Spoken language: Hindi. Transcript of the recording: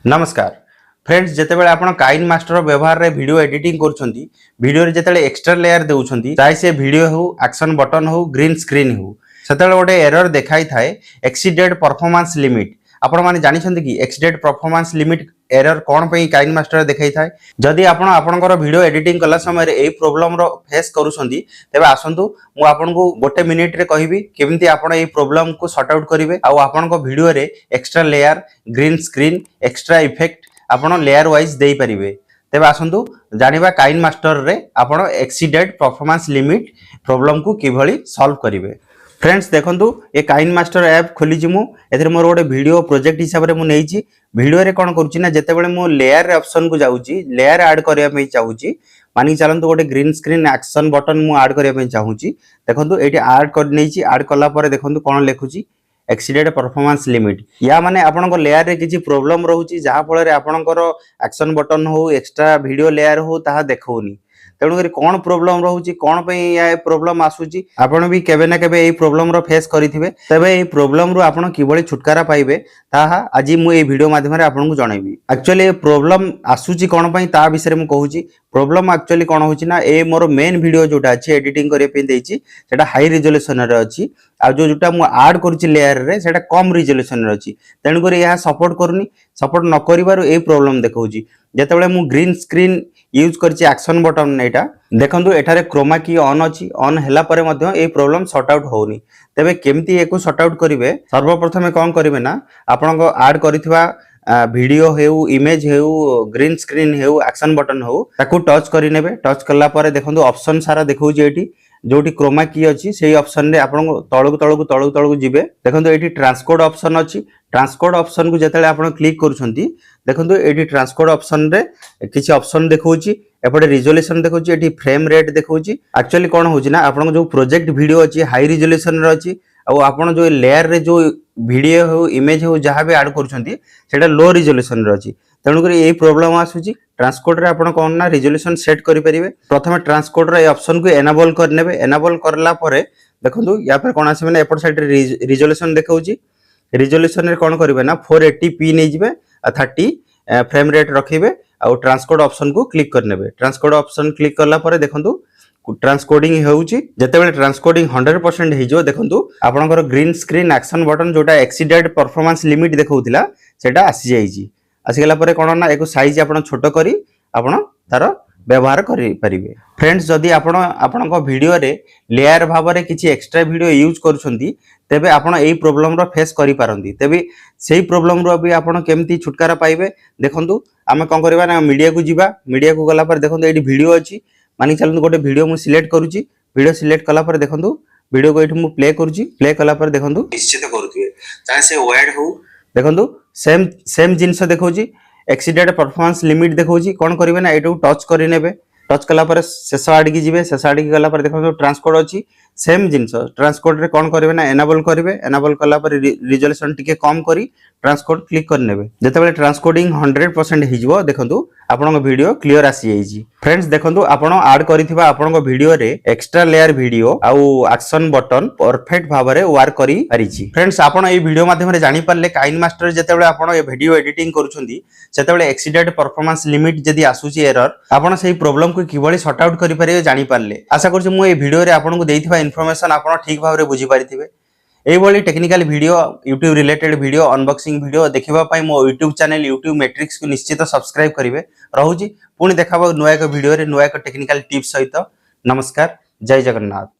नमस्कार फ्रेंड्स जितेबाला आपण काइन मास्टर व्यवहार रे वीडियो एडिटिंग करूछंती वीडियो रे जेतेले एक्स्ट्रा लेयर देउछंती चाहे से वीडियो हो एक्शन बटन हो ग्रीन स्क्रीन हो सेतेले गोटे एरर देखाई थाए एक्सीडेड परफॉर्मेंस लिमिट आपण माने जानि छंती कि एक्सीडेड परफॉर्मेंस लिमिट एरर कोन पई काइन मास्टर देखाई थाए जदि आपण आपनकर वीडियो एडिटिंग कला समय रे एई प्रॉब्लम रो फेस करूछंती तेबे आसंतु मु आपनको गोटे मिनिट रे कहिबी केमिति आपण एई प्रॉब्लम को सॉर्ट आउट करिवे आ आपनको वीडियो रे extra layer green screen extra effect आपण लेयर वाइज देई परिबे तेबे आसंतु जानिबा काइन मास्टर रे आपण एक्सीडेड परफॉर्मेंस लिमिट प्रॉब्लम को किभली सॉल्व करिवे। फ्रेंड्स देखंतु ए काइन मास्टर ऐप खोली जिमु एथरे मोर गोटे वीडियो प्रोजेक्ट हिसाब रे मु नेइची वीडियो रे कोन करूची ना जते बेले मु लेयर ऑप्शन को जाउची लेयर ऐड करिया पे चाहूची मानि चलंतु गोटे ग्रीन स्क्रीन एक्शन बटन मु ऐड करिया पे चाहूची देखंतु एटी ऐड कर नेइची ऐड कला परे देखंतु कोन लेखुची एक्सीडेड परफॉर्मेंस लिमिट या माने आपनको लेयर रे किछि प्रॉब्लम रहउची जहा फल रे आपनकर एक्शन बटन हो एक्स्ट्रा वीडियो लेयर हो ताहा देखौनी तेणु करी कोन प्रॉब्लम रहउची कोन पे या प्रॉब्लम आसुची आपण भी केबे ना केबे एई प्रॉब्लम रो फेस करिथिबे तबे एई प्रॉब्लम रो आपण किबळी छुटकारा पाइबे ताहा आज मु एई वीडियो माध्यम रे आपनको जणाइबी। एक्चुअली ए प्रॉब्लम आसुची कोन पई ता विषय रे मु कहूची प्रॉब्लम एक्चुअली कोन होची ना ए मोर मेन वीडियो जोटा अछि एडिटिंग करे पे देइची सेटा हाई रिजोल्यूशन रे अछि आ जोटा मु ऐड करूची लेयर रे सेटा कम रिजोल्यूशन रे अछि तेणु करी यहा सपोर्ट करनी सपोर्ट न करिवारो ए प्रॉब्लम देखौची जेतेबेले मु ग्रीन स्क्रीन यूज करची एक्शन बटन एटा देखंतु एठारे क्रोमा की ऑन अछि ऑन हैला परे मध्ये ए प्रॉब्लम सॉर्ट आउट होउनी तबे केमती एको सॉर्ट आउट करिवे सर्वप्रथमे कोन करिवे ना आपनको ऐड करिथवा वीडियो हेउ इमेज हेउ ग्रीन स्क्रीन हेउ एक्शन बटन हो ताकू टच करि नेबे टच करला परे देखंतु ऑप्शन सारा देखौची एठी जोटी क्रोमा की अछि सेही ऑप्शन रे आपण तळकु जिबे देखंतु एठी ट्रांसकोड ऑप्शन अछि ट्रांसकोड ऑप्शन को जेतेले आपण क्लिक करूछंती देखंतु एठी ट्रांसकोड ऑप्शन रे किछि ऑप्शन देखौची एपटे रिजोल्यूशन देखौची एठी फ्रेम रेट देखौची एक्चुअली कोन होची ना आपण जो प्रोजेक्ट वीडियो अछि हाई रिजोल्यूशन रे अछि आ आपण जो लेयर रे जो वीडियो हो इमेज हो जहां भी ऐड करूछंती सेटा लो रिजोल्यूशन रे अछि तेणु करी एई प्रॉब्लम आसुची ट्रांसकोड रे आपण कोन ना रिजोल्यूशन सेट करि परिबे प्रथमे ट्रांसकोड रे ऑप्शन को एनेबल कर नेबे एनेबल करला परे देखंतु या पर कोन आसीबे ना एपट साइड रे रिजोल्यूशन देखौची रिजोल्यूशन रे कोन करिवे ना 480p नै जिवे 30 फ्रेम रेट रखिबे आ ट्रांसकोड ऑप्शन को क्लिक कर नेबे ट्रांसकोड ऑप्शन क्लिक करला परे देखंतु ट्रांसकोडिंग हेउची जेतेबेले ट्रांसकोडिंग 100% हेजो देखंतु आपनकर ग्रीन स्क्रीन एक्शन बटन जोटा एक्सीडेड परफॉर्मेंस लिमिट देखौतिला सेटा आसी जाईची आसी गेला परे कोन ना एको साइज आपण छोटो करी आपण तार व्यवहार करि परिबे। फ्रेंड्स जदि आपण वीडियो रे लेयर भाव रे किछि एक्स्ट्रा वीडियो यूज करूछंती तेबे आपण एई प्रॉब्लम रो फेस करि पारंती तेबे सेही प्रॉब्लम रो भी आपण केमती छुटकारा पाइबे देखंतु आमे कोन करबा ना मीडिया को जिबा मीडिया को गला पर देखंतु एडी वीडियो अछि मानि चलंतु गोटे वीडियो मु सिलेक्ट करूची वीडियो सिलेक्ट कला पर देखंतु वीडियो को एठी मु प्ले करूची प्ले कला पर देखंतु निश्चित करूथिबे चाहे से वर्ड हो देखंतु सेम जिंस देखौची एक्सीडेड परफॉर्मेंस लिमिट देखौची कोन करिवे ना एटू टच करि नेबे टच कला पर शेष आड़ की जिवे शेष आड़ की गला पर देखो ट्रांसकोड अछि सेम जिंस ट्रांसकोड रे कोन करिवे ना एनेबल कला पर रिजोल्यूशन टिके कम करी ट्रांसकोड क्लिक कर नेबे जेतेबेले ट्रांसकोडिंग 100% हिजबो देखंतु आपनक वीडियो क्लियर आसी जाईची। फ्रेंड्स देखंतु आपण ऐड करिथिबा आपनक वीडियो रे एक्स्ट्रा लेयर वीडियो आउ एक्शन बटन परफेक्ट भाव रे वर्क करी परिची। फ्रेंड्स आपण ए वीडियो माध्यम रे जानि परले काइन मास्टर जेतेबेले आपण ए वीडियो एडिटिंग करूछंती सेतेबेले एक्सीडेड परफॉर्मेंस लिमिट जदी आसुची एरर आपण सेही प्रॉब्लम को किबळी सॉर्ट आउट करि परिबे जानि परले आशा करछु मु ए वीडियो रे आपनको देइथिबा इन्फॉर्मेशन आपण ठीक भाव रे बुझी पारिथिबे। एई बोली technical video YouTube related video unboxing video देखिबा पई मो YouTube चैनल YouTube मैट्रिक्स को निश्चित सब्सक्राइब करिवे रहूची पुणी देखाबो नुवा एक वीडियो रे नुवा एक टेक्निकल टिप्स सहित। नमस्कार जय जगन्नाथ।